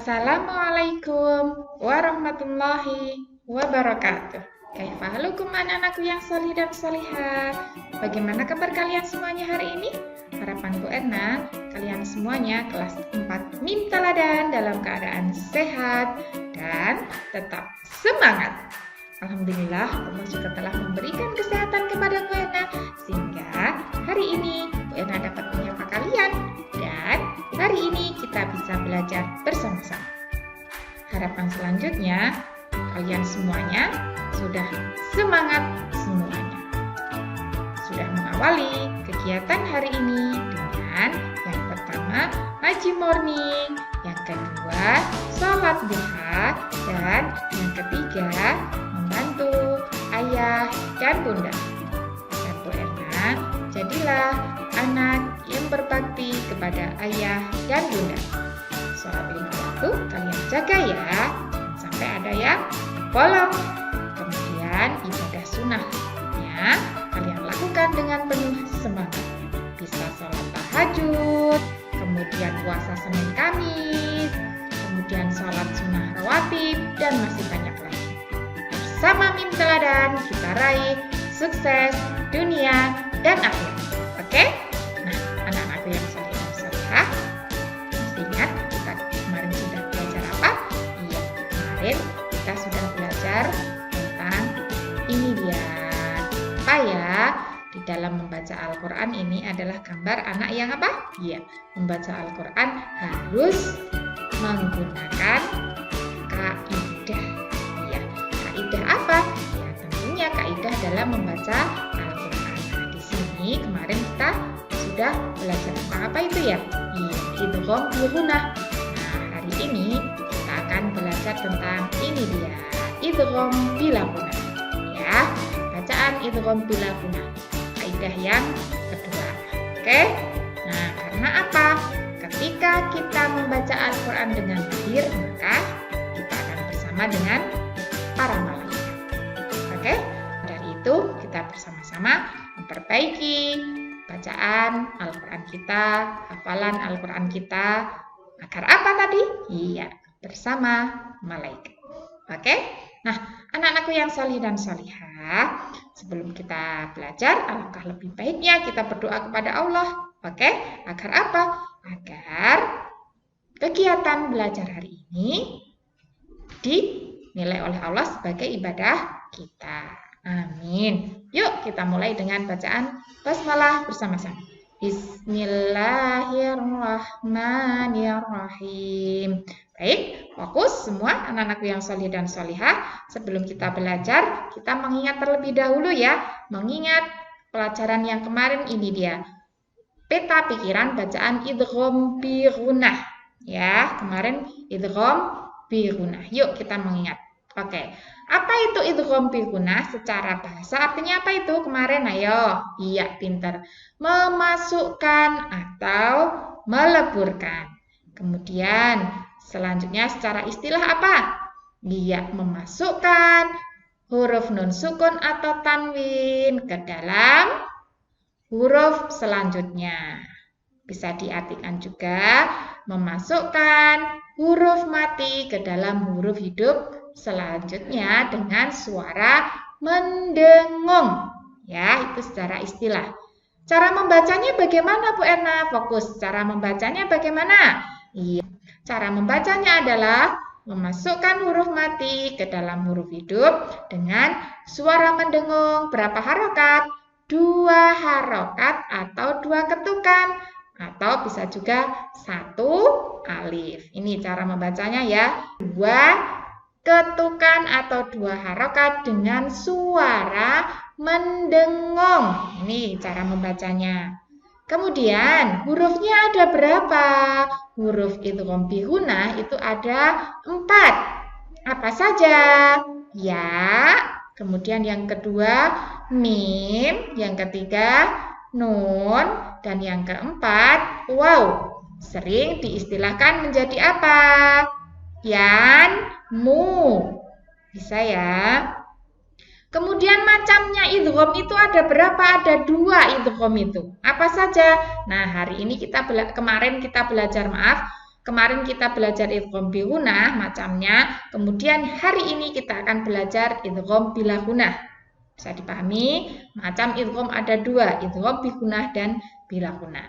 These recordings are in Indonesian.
Assalamualaikum warahmatullahi wabarakatuh. Kaifahalukum anak-anakku yang solih dan solihah. Bagaimana kabar kalian semuanya hari ini? Harapan Bu Erna, kalian semuanya kelas 4 Mim Teladan dalam keadaan sehat dan tetap semangat. Alhamdulillah, Allah juga telah memberikan kesehatan kepada Bu Erna sehingga hari ini Bu Erna dapat menyapa kalian dan hari ini kita bisa belajar bersama-sama. Harapan selanjutnya, kalian semuanya sudah semangat semuanya. Sudah mengawali kegiatan hari ini dengan yang pertama ngaji morning, yang kedua sholat duha, dan yang ketiga membantu ayah dan bunda. Dan Bu Erna, jadilah anak yang berbakti kepada ayah dan bunda. Sholat 5 waktu kalian jaga ya, jangan sampai ada yang bolong. Kemudian ibadah sunnahnya kalian lakukan dengan penuh semangat. Bisa sholat tahajud, kemudian puasa Senin Kamis, kemudian sholat sunnah rawatib, dan masih banyak lagi. Bersama Mim Teladan kita raih sukses dunia dan akhirat. Oke? Nah, anak-anakku yang soleh dan solehah, masih ingat kita kemarin sudah belajar apa? Iya, kemarin kita sudah belajar tentang ini dia. Apa ya? Di dalam membaca Al-Quran ini adalah gambar anak yang apa? Iya, membaca Al-Quran harus menggunakan kaidah. Iya, kaidah apa? Ya, tentunya kaidah dalam membaca Al-Quran. Nah, di sini kemarin kita sudah belajar tentang apa itu ya? Iya, idgham bil gunah. Nah, hari ini kita akan belajar tentang ini dia, idgham bila gunah. Ya, bacaan idgham bila gunah. Kaidah yang kedua. Oke? Nah, karena apa? Ketika kita membaca Al-Quran dengan zikir, maka kita akan bersama dengan para malaikat. Oke? Dari itu kita bersama-sama memperbaiki bacaan Al-Quran kita, hafalan Al-Quran kita, agar apa tadi? Iya, bersama malaikat. Oke? Nah, anak-anakku yang solih dan solihah, sebelum kita belajar, alangkah lebih baiknya kita berdoa kepada Allah. Oke? Agar apa? Agar kegiatan belajar hari ini dinilai oleh Allah sebagai ibadah kita. Amin. Yuk kita mulai dengan bacaan basmalah bersama-sama. Bismillahirrahmanirrahim. Baik, fokus semua anak-anakku yang solih dan solihah. Sebelum kita belajar, kita mengingat terlebih dahulu ya. Mengingat pelajaran yang kemarin ini dia. Peta pikiran bacaan idgham bi gunah. Ya, kemarin idgham bi gunah. Yuk kita mengingat. Oke, apa itu idgham bi gunah? Secara bahasa artinya apa itu kemarin? Ayo, iya pintar. Memasukkan atau meleburkan. Kemudian selanjutnya secara istilah apa? Iya, memasukkan huruf nun sukun atau tanwin ke dalam huruf selanjutnya. Bisa diartikan juga memasukkan huruf mati ke dalam huruf hidup selanjutnya dengan suara mendengung. Ya, itu secara istilah. Cara membacanya bagaimana Bu Erna? Fokus. Cara membacanya bagaimana? Iya. Cara membacanya adalah memasukkan huruf mati ke dalam huruf hidup dengan suara mendengung. Berapa harokat? 2 harokat atau 2 ketukan. Atau bisa juga 1 alif. Ini cara membacanya ya. 2 ketukan atau 2 harokat dengan suara mendengung. Ini cara membacanya. Kemudian hurufnya ada berapa? Huruf idgham bi gunah itu ada 4. Apa saja? Ya. Kemudian yang kedua mim, yang ketiga nun, dan yang keempat waw. Sering diistilahkan menjadi apa? Yan, mu. Bisa ya. Kemudian macamnya idgham itu ada berapa? Ada 2 idgham itu. Apa saja? Nah, hari ini kemarin kita belajar Kemarin kita belajar idgham bi gunnah macamnya, kemudian hari ini kita akan belajar idgham bila gunnah. Bisa dipahami, macam idgham ada dua, idgham bi gunnah dan bila gunnah.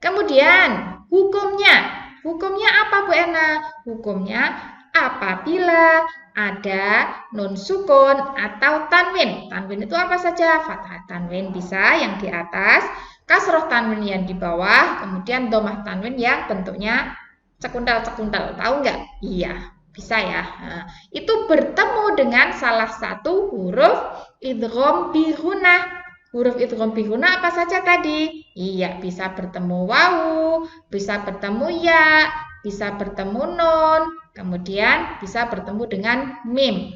Kemudian hukumnya. Hukumnya apa Bu Erna? Hukumnya apabila ada nun sukun atau tanwin. Tanwin itu apa saja? Fathah tanwin bisa yang di atas, kasroh tanwin yang di bawah, kemudian domah tanwin yang bentuknya cekundal-cekundal. Tahu nggak? Iya, bisa ya. Nah, itu bertemu dengan salah satu huruf idgham bi gunnah. Huruf idgham bi gunnah apa saja tadi? Iya, bisa bertemu wawu, bisa bertemu ya, bisa bertemu nun, kemudian bisa bertemu dengan mim.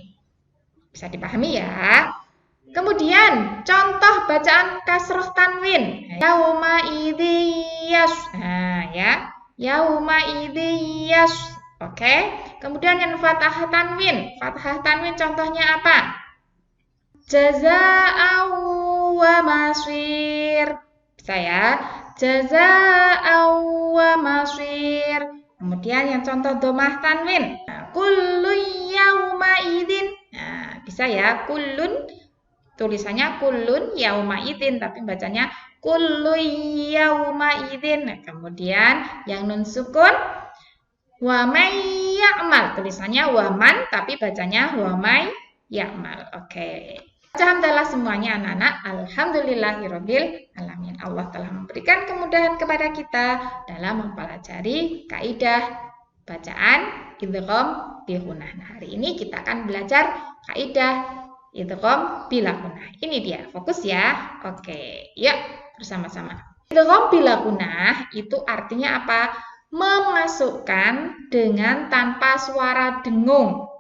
Bisa dipahami ya? Kemudian contoh bacaan kasroh tanwin. Yauma idziyas. Nah, ya. Yauma idziyas. Oke. Kemudian yang fathah tanwin. Fathah tanwin contohnya apa? Jaza'an wa masir. Bisa ya? Jaza'an wa masir. Kemudian yang contoh domah tanwin. Kullu yauma idzin. Nah, bisa ya? Kullun tulisannya kullun yauma idzin tapi bacanya kullu yauma idzin. Nah, kemudian yang nun sukun wa may ya'mal tulisannya waman tapi bacanya wa may ya'mal. Oke. Alhamdulillah semuanya anak-anak. Alhamdulillahirabbil alamin. Allah telah memberikan kemudahan kepada kita dalam mempelajari kaidah bacaan idgham bi gunnah. Nah, hari ini kita akan belajar kaidah idgham bila gunnah. Ini dia, fokus ya. Oke, yuk bersama-sama. Idgham bila gunnah itu artinya apa? Memasukkan dengan tanpa suara dengung.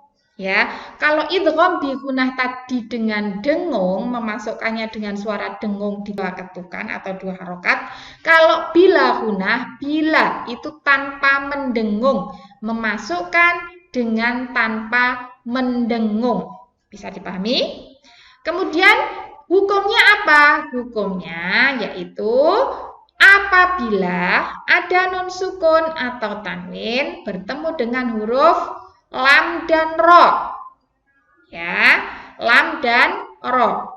Ya, kalau idgham bi gunnah tadi dengan dengung, memasukkannya dengan suara dengung di dua ketukan atau dua harokat. Kalau bila gunnah, bila itu tanpa mendengung, memasukkan dengan tanpa mendengung. Bisa dipahami? Kemudian hukumnya apa? Hukumnya yaitu apabila ada nun sukun atau tanwin bertemu dengan huruf lam dan ro. Ya, lam dan ro.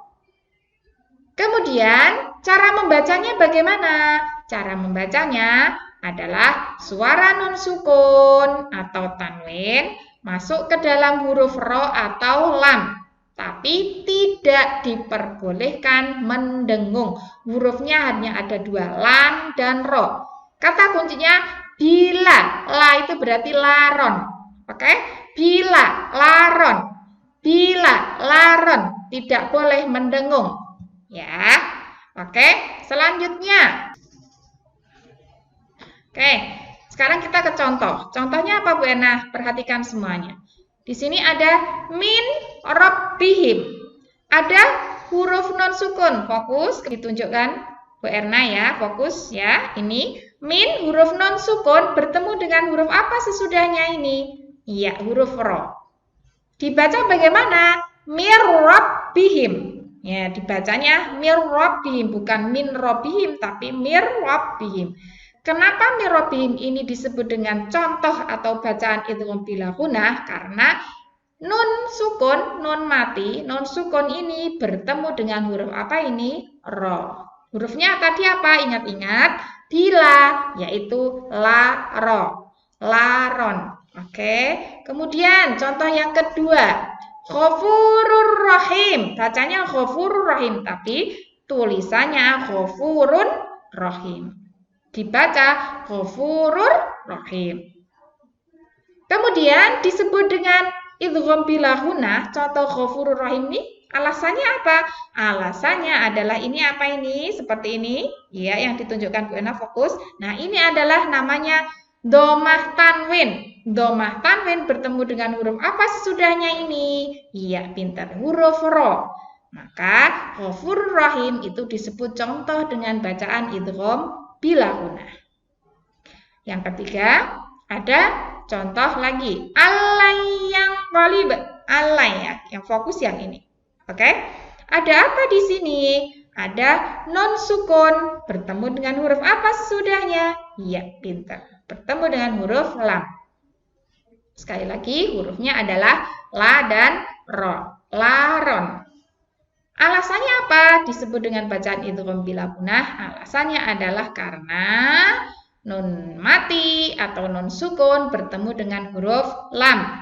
Kemudian cara membacanya bagaimana? Cara membacanya adalah suara nun sukun atau tanwin masuk ke dalam huruf ro atau lam. Tapi tidak diperbolehkan mendengung. Hurufnya hanya ada dua, lam dan ro. Kata kuncinya bila. La itu berarti laron. Oke, bila laron, bila laron tidak boleh mendengung, ya. Oke, selanjutnya. Oke, sekarang kita ke contoh. Contohnya apa Bu Erna? Perhatikan semuanya. Di sini ada min rabbihim. Ada huruf non sukun. Fokus, ditunjukkan Bu Erna ya, fokus ya. Ini min huruf non sukun bertemu dengan huruf apa sesudahnya ini? Iya, huruf ro. Dibaca bagaimana? Mir rabbihim. Ya, dibacanya mir rabbihim, bukan min rabbihim, tapi mir rabbihim. Kenapa mir rabbihim ini disebut dengan contoh atau bacaan idgham bila gunnah? Karena nun sukun, nun mati, nun sukun ini bertemu dengan huruf apa ini? Ro. Hurufnya tadi apa? Ingat-ingat. Bila, yaitu la, ro. Laron. Oke, kemudian contoh yang kedua, Ghafurur Rahim. Bacanya Ghafurur Rahim, tapi tulisannya Ghafurun Rahim. Dibaca Ghafurur Rahim. Kemudian disebut dengan idgham bila gunnah, contoh Ghafurur Rahim ini, alasannya apa? Alasannya adalah ini apa ini? Seperti ini, ya, yang ditunjukkan Bu Erna, fokus. Nah, ini adalah namanya domah tanwin. Domah tanwin bertemu dengan huruf apa sesudahnya ini? Iya, pintar. Huruf ro. Maka Ghafurur Rahim itu disebut contoh dengan bacaan idgham bila gunnah. Yang ketiga, ada contoh lagi. Alai yang qalib. Alai ya, yang fokus yang ini. Oke? Ada apa di sini? Ada non sukun bertemu dengan huruf apa sesudahnya? Iya, pintar. bertemu dengan huruf lam. Sekali lagi, hurufnya adalah la dan ro. Laron. Alasannya apa disebut dengan bacaan idgham bila gunah? Alasannya adalah karena nun mati atau nun sukun bertemu dengan huruf lam.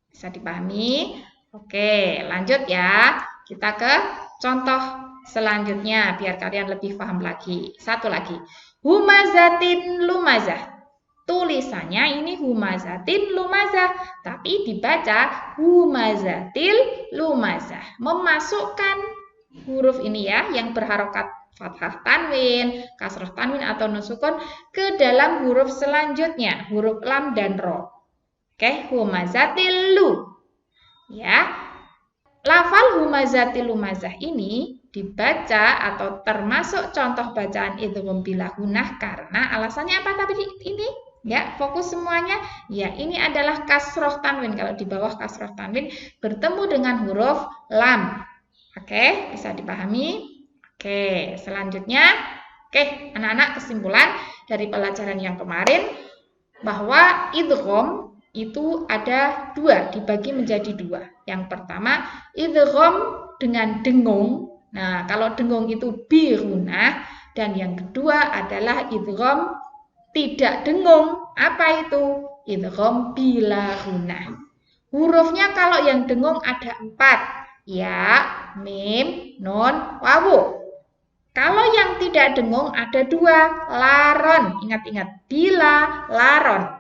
Bisa dipahami? Oke, lanjut ya. Kita ke contoh selanjutnya biar kalian lebih paham lagi. Satu lagi. Humazatin lumazah. Tulisannya ini humazatin lumazah, tapi dibaca humazatil lumazah. Memasukkan huruf ini ya, yang berharokat fathah tanwin, kasroh tanwin atau nun sukun ke dalam huruf selanjutnya, huruf lam dan ro. Oke, humazatil lu. Ya, lafal humazatil lumazah ini dibaca atau termasuk contoh bacaan idgham bila gunah karena alasannya apa tadi ini? Ya, fokus semuanya. Ya, ini adalah kasroh tanwin. Kalau di bawah kasroh tanwin bertemu dengan huruf lam. Oke, bisa dipahami? Oke, selanjutnya. Oke, anak-anak, kesimpulan dari pelajaran yang kemarin bahwa idgham itu ada dua, dibagi menjadi dua. Yang pertama, idgham dengan dengung. Nah, kalau dengung itu bi gunah. Dan yang kedua adalah idgham tidak dengung. Apa itu? Idgham bila gunah. Hurufnya kalau yang dengung ada 4. Ya, mim, nun, wawu. Kalau yang tidak dengung ada 2. Laron. Ingat-ingat. Bila, laron.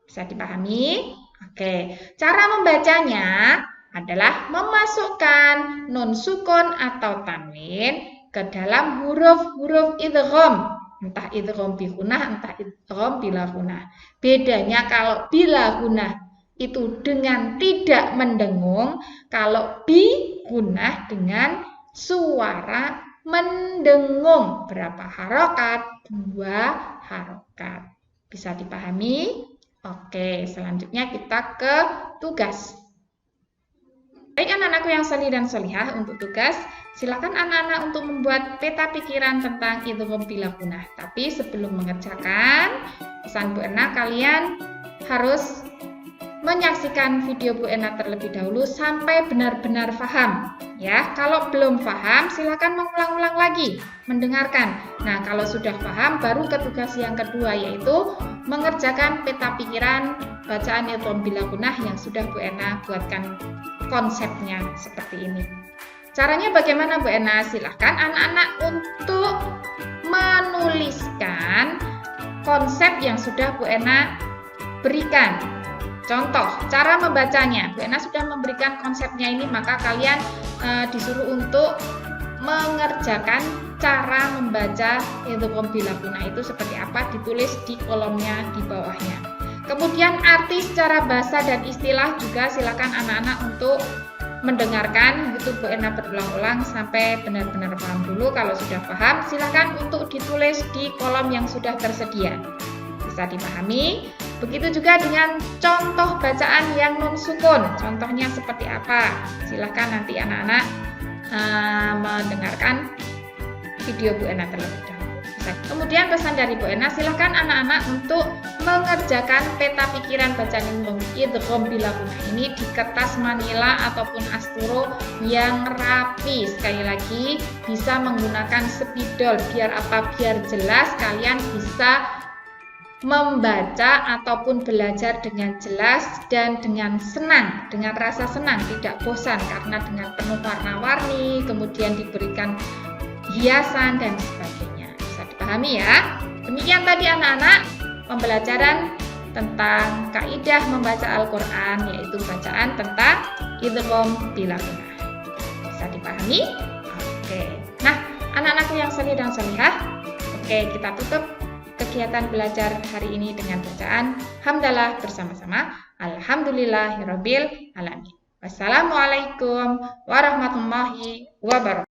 Bisa dipahami? Oke. Cara membacanya adalah memasukkan nun sukun atau tanwin ke dalam huruf-huruf idgham. Entah idgham bi gunah, entah idgham bila gunah. Bedanya kalau bila gunah itu dengan tidak mendengung, kalau bi gunah dengan suara mendengung. Berapa harokat? 2 harokat. Bisa dipahami? Oke, selanjutnya kita ke tugas. Baik anak-anakku yang sholih dan sholihah, untuk tugas, silakan anak-anak untuk membuat peta pikiran tentang idgham bila gunah. Tapi sebelum mengerjakan, pesan Bu Erna, kalian harus menyaksikan video Bu Erna terlebih dahulu sampai benar-benar paham. Ya, kalau belum paham, silakan mengulang-ulang lagi, mendengarkan. Nah, kalau sudah paham, baru ke tugas yang kedua, yaitu mengerjakan peta pikiran bacaan idgham bila gunah yang sudah Bu Erna buatkan konsepnya seperti ini. Caranya bagaimana Bu Erna? Silahkan anak-anak untuk menuliskan konsep yang sudah Bu Erna berikan. Contoh, cara membacanya. Bu Erna sudah memberikan konsepnya ini, maka kalian disuruh untuk mengerjakan cara membaca idgham bila gunah itu seperti apa, ditulis di kolomnya di bawahnya. Kemudian arti secara bahasa dan istilah juga silakan anak-anak untuk mendengarkan. Itu Bu Erna berulang-ulang sampai benar-benar paham dulu. Kalau sudah paham, silakan untuk ditulis di kolom yang sudah tersedia. Bisa dipahami? Begitu juga dengan contoh bacaan yang non sukun. Contohnya seperti apa? Silakan nanti anak-anak mendengarkan video Bu Erna terlebih dahulu. Kemudian pesan dari Bu Erna, silakan anak-anak untuk mengerjakan peta pikiran bacaan idgham bila gunah ini di kertas manila ataupun asturo yang rapi. Sekali lagi, bisa menggunakan spidol. Biar apa? Biar jelas, kalian bisa membaca ataupun belajar dengan jelas dan dengan senang, dengan rasa senang, tidak bosan karena dengan penuh warna-warni, kemudian diberikan hiasan dan sebagainya. Bisa dipahami ya? Demikian tadi anak-anak pembelajaran tentang kaidah membaca Al-Quran, yaitu bacaan tentang idgham bila gunah. Bisa dipahami? Oke. Nah, anak-anakku yang sholih dan sholihah, oke, kita tutup kegiatan belajar hari ini dengan bacaan hamdalah bersama-sama. Alhamdulillahirabbil alamin. Wassalamualaikum warahmatullahi wabarakatuh.